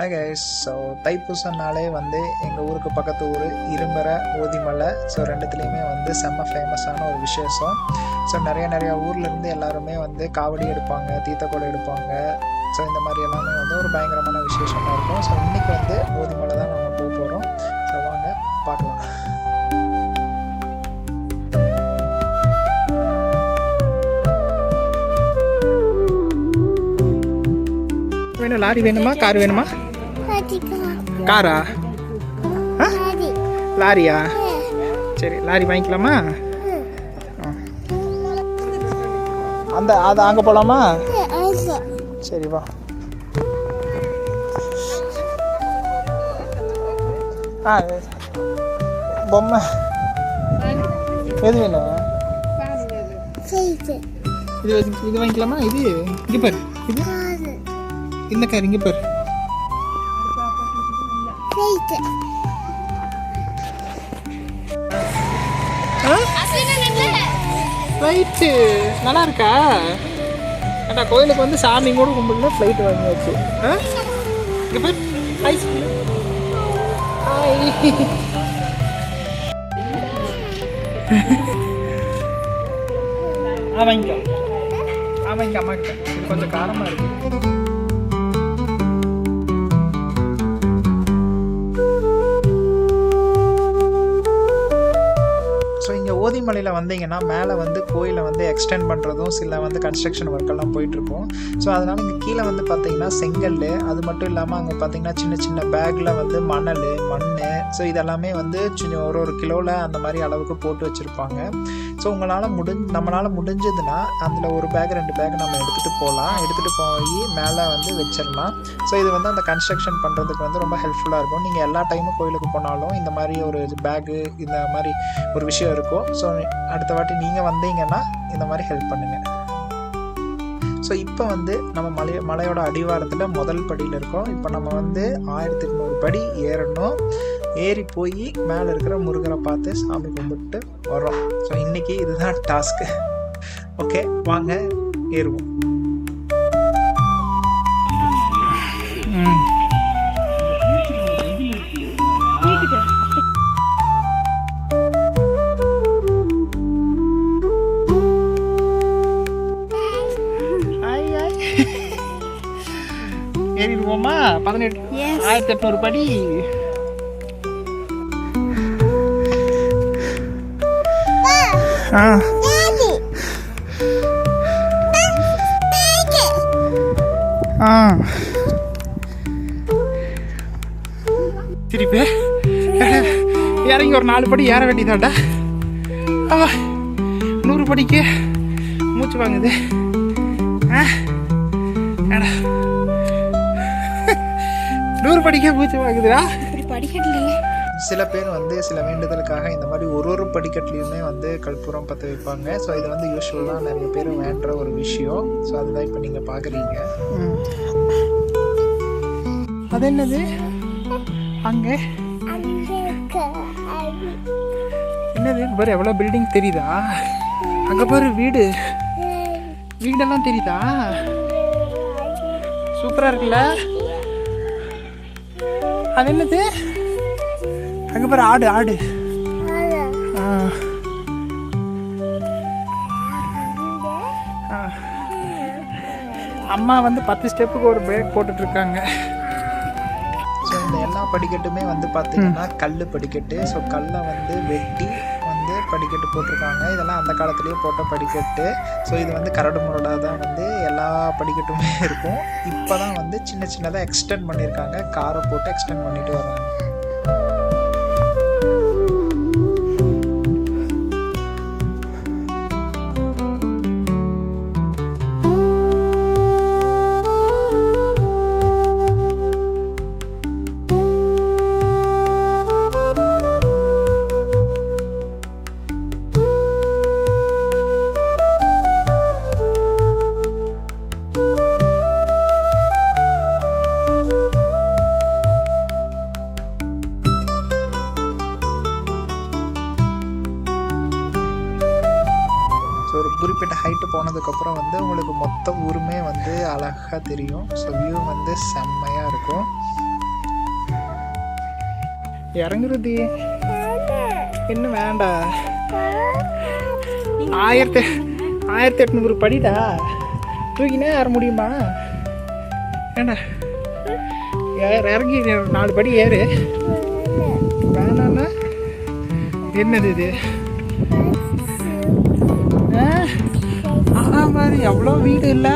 Hi guys. So தைப்பூசம்னாலே வந்து எங்கள் ஊருக்கு பக்கத்து ஊர் இரும்பரை ஓதிமலை. ஸோ ரெண்டுத்துலேயுமே வந்து செம்ம ஃபேமஸான ஒரு விசேஷம். ஸோ நிறையா ஊர்லேருந்து எல்லாருமே வந்து காவடி எடுப்பாங்க, தீர்த்தக்குடம் எடுப்பாங்க. ஸோ இந்த மாதிரி எல்லாமே வந்து ஒரு பயங்கரமான விசேஷமாக இருக்கும். ஸோ இன்றைக்கி வந்து ஓதிமலை தான் நம்ம போக போகிறோம். ஸோ வாங்க பார்க்கலாம். வேணும் லாரி வேணுமா கார் வேணுமா? காரா? லாரியா? சரி லாரி வாங்கிக்கலாமா? அது அங்கே போகலாமா? சரி வா. பொம்மை எது வேணும்? இது வாங்கிக்கலாமா? இது இங்கே பாரு, இது இந்த கார் இங்கே பாரு. ஃப்ளைட்டு நல்லா இருக்கா? ஏண்டா கோயிலுக்கு வந்து சாமி கூட கும்பிடல, ஃப்ளைட்டு வாங்கியாச்சு. இங்கே பாரு, ஐஸ் வாங்கிக்கோ. வாங்கிக்க அம்மா கிட்ட. இது கொஞ்சம் காரமாக இருக்கு. ஓதிமலையில் வந்தீங்கன்னா மேலே வந்து கோயிலை வந்து எக்ஸ்டெண்ட் பண்ணுறதும் சில வந்து கன்ஸ்ட்ரக்ஷன் ஒர்க்கெல்லாம் போயிட்டுருக்கும். ஸோ அதனால் இங்கே கீழே வந்து பார்த்திங்கன்னா செங்கல், அது மட்டும் இல்லாமல் அங்கே பார்த்திங்கன்னா சின்ன சின்ன பேக்கில் வந்து மண். ஸோ இதெல்லாமே வந்து ஒரு கிலோவில் அந்த மாதிரி அளவுக்கு போட்டு வச்சுருப்பாங்க. ஸோ நம்மளால் முடிஞ்சதுன்னா அதில் ஒரு பேக் 2 பேக் நம்ம எடுத்துகிட்டு போகலாம். எடுத்துகிட்டு போய் மேலே வந்து வச்சிடலாம். ஸோ இது வந்து அந்த கன்ஸ்ட்ரக்ஷன் பண்ணுறதுக்கு வந்து ரொம்ப ஹெல்ப்ஃபுல்லாக இருக்கும். நீங்கள் எல்லா டைமும் கோயிலுக்கு போனாலும் இந்த மாதிரி ஒரு பேக்கு இந்த மாதிரி ஒரு விஷயம் இருக்கும். ஸோ அடுத்த வாட்டி நீங்கள் வந்தீங்கன்னா இந்த மாதிரி ஹெல்ப் பண்ணுங்கள். ஸோ இப்போ வந்து நம்ம மலையோட அடிவாரத்தில் முதல் படியில் இருக்கோம். இப்போ நம்ம வந்து 1200 படி ஏறணும். ஏறி போய் மேலே இருக்கிற முருகரை பார்த்து சாமி கும்பிட்டு வரோம். ஸோ இன்றைக்கி இதுதான் டாஸ்க்கு. ஓகே வாங்க ஏறுவோம். ஏறிடுவோமா? 1800 படி. திருப்பி இறங்கி ஒரு 4 படி ஏற வேண்டியதாடா. 100 படிக்கு மூச்சு வாங்குது. 100 படிக்க மூச்சு வாங்குதுடா. சில பேர் வந்து சில வேண்டுதலுக்காக இந்த மாதிரி ஒரு படிக்கட்டுலையுமே வந்து கற்பூரம் பற்ற வைப்பாங்க. ஸோ இது வந்து யூஸ்வலாக நிறைய பேர் வேண்டுற ஒரு விஷயம். ஸோ அதுதான் இப்போ நீங்கள் பார்க்குறீங்க. அது என்னது அங்கே? என்னது பாரு, எவ்வளோ பில்டிங் தெரியுதா? அங்கே பாரு வீடெல்லாம் தெரியுதா? சூப்பராக இருக்குல்ல? அது என்னது அங்கே பாரு, ஆடு. அம்மா வந்து 10 ஸ்டெப்புக்கு ஒரு பிரேக் போட்டுட்ருக்காங்க. ஸோ இந்த எல்லா படிக்கட்டுமே வந்து பார்த்திங்கன்னா கல் படிக்கட்டு. ஸோ கல்லை வந்து வெட்டி வந்து படிக்கட்டு போட்டிருக்காங்க. இதெல்லாம் அந்த காலத்துலேயே போட்ட படிக்கட்டு. ஸோ இது வந்து கரடு முரடாக தான் வந்து எல்லா படிக்கட்டுமே இருக்கும். இப்போ தான் வந்து சின்னதாக எக்ஸ்டெண்ட் பண்ணியிருக்காங்க. காரை போட்டு எக்ஸ்டெண்ட் பண்ணிட்டு வராங்க. குறிப்பிட்ட ஹைட்டு போனதுக்கப்புறம் வந்து உங்களுக்கு மொத்த ஊருமே வந்து அழகாக தெரியும். ஸோ வியூ வந்து செம்மையாக இருக்கும். இறங்குறது என்ன வேண்டாம். 1800 படிடா, தூக்கினே ஏற முடியுமா? ஏண்டா இறங்கி 4 படி ஏறு. வேணாண்ணா என்னது இது? மாதிரி எவ்வளோ வீடு இல்லை,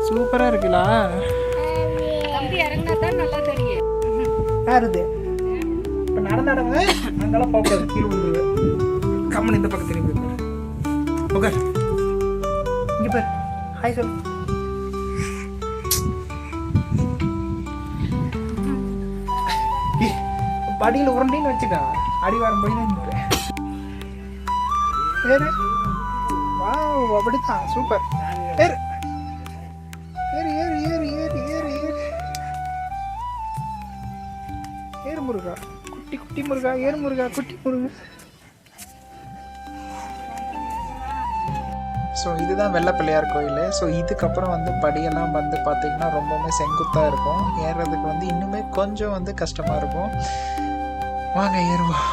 சூப்பராக இருக்குல்ல. யாருது இப்போ நடந்தாடங்க, அங்கெல்லாம் போகக்கூடாது, கீழே விழுந்துருவேன். கம்மன் இந்த பக்கம் திரும்பி ஓகே. இங்கே பாரு, ஹாய் சொல்லு. படியில் உருண்டின்னு வச்சுக்கா, அடிவாரம் போய் ஏறு. வா, அப்படித்தான், சூப்பர். ஏறு ஏறு ஏறு ஏறு ஏறு ஏறு ஏறு ஏறு முருகா, குட்டி குட்டி முருகா, ஏறு முருகா, குட்டி முருகா. ஸோ இதுதான் வெள்ளை பிள்ளையார் கோயில். ஸோ இதுக்கப்புறம் வந்து படியெல்லாம் வந்து பார்த்திங்கன்னா ரொம்பவுமே செங்குத்தாக இருக்கும். ஏறுறதுக்கு வந்து இன்னுமே கொஞ்சம் வந்து கஷ்டமாக இருக்கும். வாங்க ஏறுவோம்.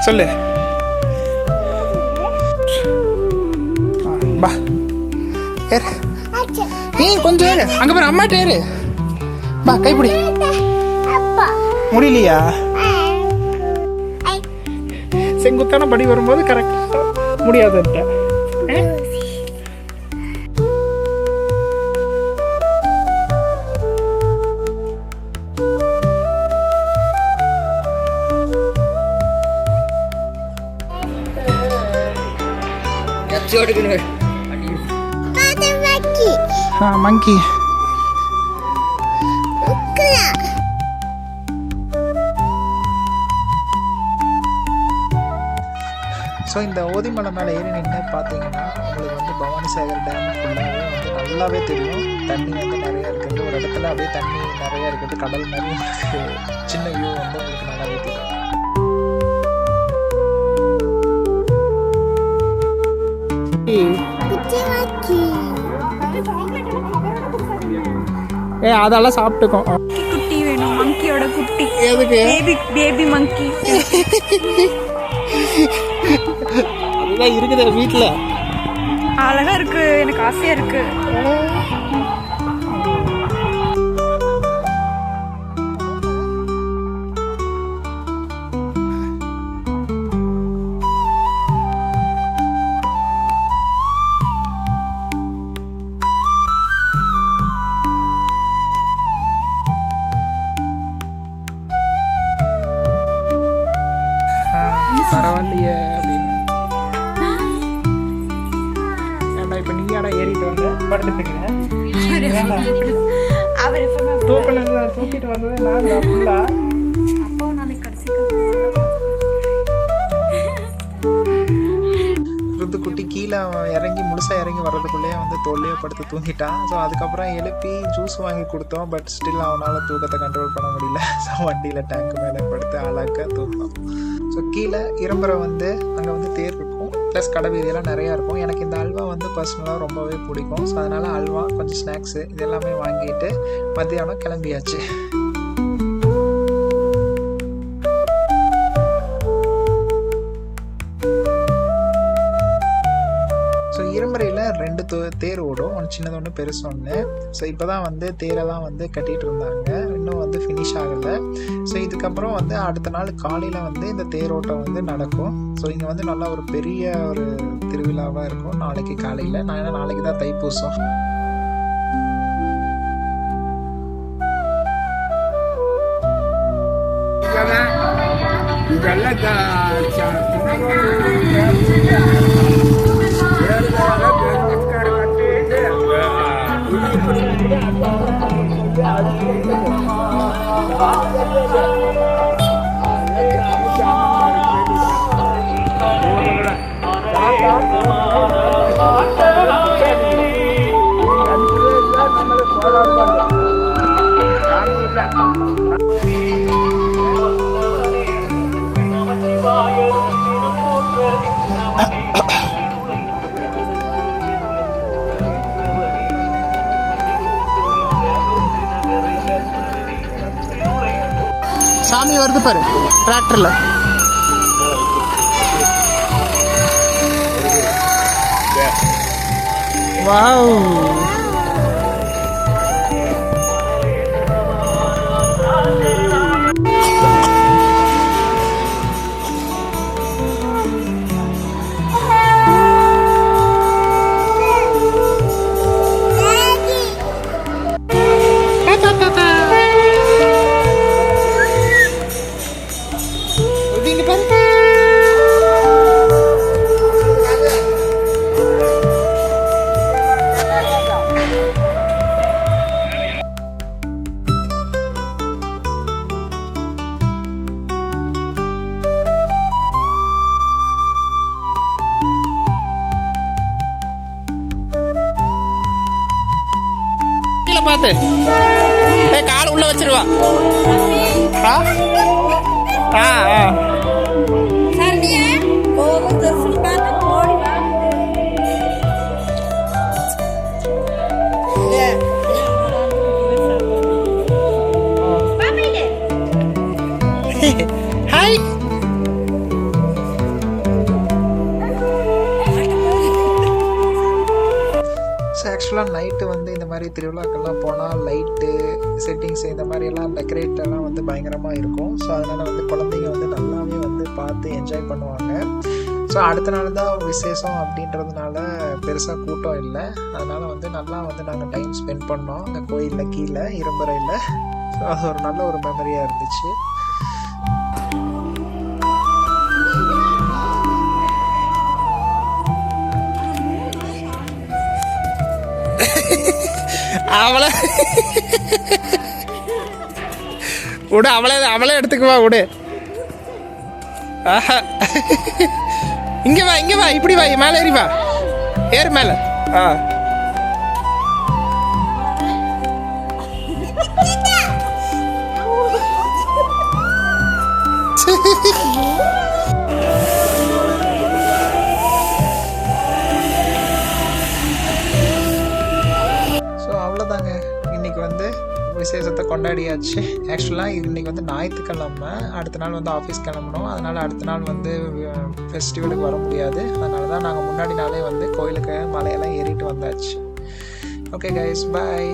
சொல்லு. பா ஏறு. கொஞ்சம் ஏறு, அங்கே பாரு அம்மாட்ட ஏறு. பா கைப்பிடி. முடியலையா? செங்குத்தான படி வரும்போது கரெக்டாக முடியாதுன்ட்ட. மங்கி ஸோ இந்த ஓதிமலை மேலே ஏறி நின்று பார்த்தீங்கன்னா உங்களுக்கு வந்து பவானிசாகர் டேம் ஃபுல்லாகவே வந்து நல்லாவே தெரியும். தண்ணி வந்து நிறையா இருக்குது, ஒரு இடத்துல அப்படியே தண்ணி நிறையா இருக்குது, கடல் மாதிரி சின்ன வியூ வந்து உங்களுக்கு நல்லாவே தெரியும். அதெல்லாம் சாப்பிட்டுக்கோ. குட்டி வேணும், மங்கியோட குட்டி. எதுக்கு? பேபி மங்கி. அதுதான் இருக்குது வீட்டில். அழகா இருக்கு, எனக்கு ஆசையா இருக்கு. பரவாயில்லையே அப்படின்னு. ஏன்டா இப்போ நீயாடா ஏறிட்டு வந்து படுத்துட்டுக்கிறேன். தூக்கிட்டு வந்தது நான் ஃபுல்லா. குட்டி கீழே இறங்கி முழுசாக இறங்கி வர்றதுக்குள்ளேயே வந்து தோல்லையே படுத்து தூங்கிட்டான். ஸோ அதுக்கப்புறம் எழுப்பி ஜூஸ் வாங்கி கொடுத்தோம். பட் ஸ்டில் அவனால் தூக்கத்தை கண்ட்ரோல் பண்ண முடியல. ஸோ வண்டியில் டேங்க் மேலே படுத்து ஆளாக்க தூங்கினோம். ஸோ கீழே இரும்புற வந்து அங்கே வந்து தேர் இருக்கும், ப்ளஸ் கடை வீதியெல்லாம் நிறையா இருக்கும். எனக்கு இந்த அல்வா வந்து பர்சனலாக ரொம்பவே பிடிக்கும். ஸோ அதனால் அல்வா, கொஞ்சம் ஸ்நாக்ஸு இது எல்லாமே வாங்கிட்டு மத்தியானம் கிளம்பியாச்சு. இரும்பறையில் 2 தேர் ஓடும், ஒன்று சின்னது ஒன்று பெருசு ஒன்று. ஸோ இப்போ தான் வந்து தேரெல்லாம் வந்து கட்டிகிட்டு இருந்தாங்க, இன்னும் வந்து ஃபினிஷ் ஆகலை. ஸோ இதுக்கப்புறம் வந்து அடுத்த நாள் காலையில் வந்து இந்த தேரோட்டம் வந்து நடக்கும். ஸோ இங்கே வந்து நல்லா ஒரு பெரிய ஒரு திருவிழாவாக இருக்கும் நாளைக்கு காலையில். நான் ஏன்னா நாளைக்கு தான் தைப்பூசம். Bye. லாரி வருது பாரு டிராக்டரில். வாவ். இங்க பாரு. கீழே பார்த்து கால் உள்ள வச்சிருவா. ஆ ஆ ஆ ஹாய். ஸோ ஆக்சுவலாக நைட்டு வந்து இந்த மாதிரி திருவிழாக்கெல்லாம் போனால் லைட்டு செட்டிங்ஸ் இந்த மாதிரியெல்லாம் டெக்கரேட் எல்லாம் வந்து பயங்கரமாக இருக்கும். ஸோ அதனால் வந்து குழந்தைங்க வந்து நல்லாவே வந்து பார்த்து என்ஜாய் பண்ணுவாங்க. ஸோ அடுத்த நாள் தான் விசேஷம் அப்படின்றதுனால பெருசாக கூட்டம் இல்லை. அதனால் வந்து நல்லா வந்து நாங்கள் டைம் ஸ்பெண்ட் பண்ணோம் அந்த கோயிலில் கீழே இரும்பறையில். ஸோ அது ஒரு நல்ல ஒரு மெமரியாக இருந்துச்சு. அவளை விடு, அவளே எடுத்துக்குவா விடு. ஆஹா, இங்க வா இப்படி வா, மேலே ஏறி வா, ஏறு மேலே. ஆ அவ்வளோதாங்க, இன்னைக்கு வந்து விசேஷத்தை கொண்டாடியாச்சு. ஆக்சுவலாக இன்னைக்கு வந்து ஞாயிற்றுக்கிழமை, அடுத்த நாள் வந்து ஆஃபீஸ் கிளம்பணும். அதனால் அடுத்த நாள் வந்து ஃபெஸ்டிவலுக்கு வர முடியாது. அதனால தான் நாங்கள் முன்னாடி நாளே வந்து கோயிலுக்கு மலையெல்லாம் ஏறிட்டு வந்தாச்சு. ஓகே கைஸ், பாய்.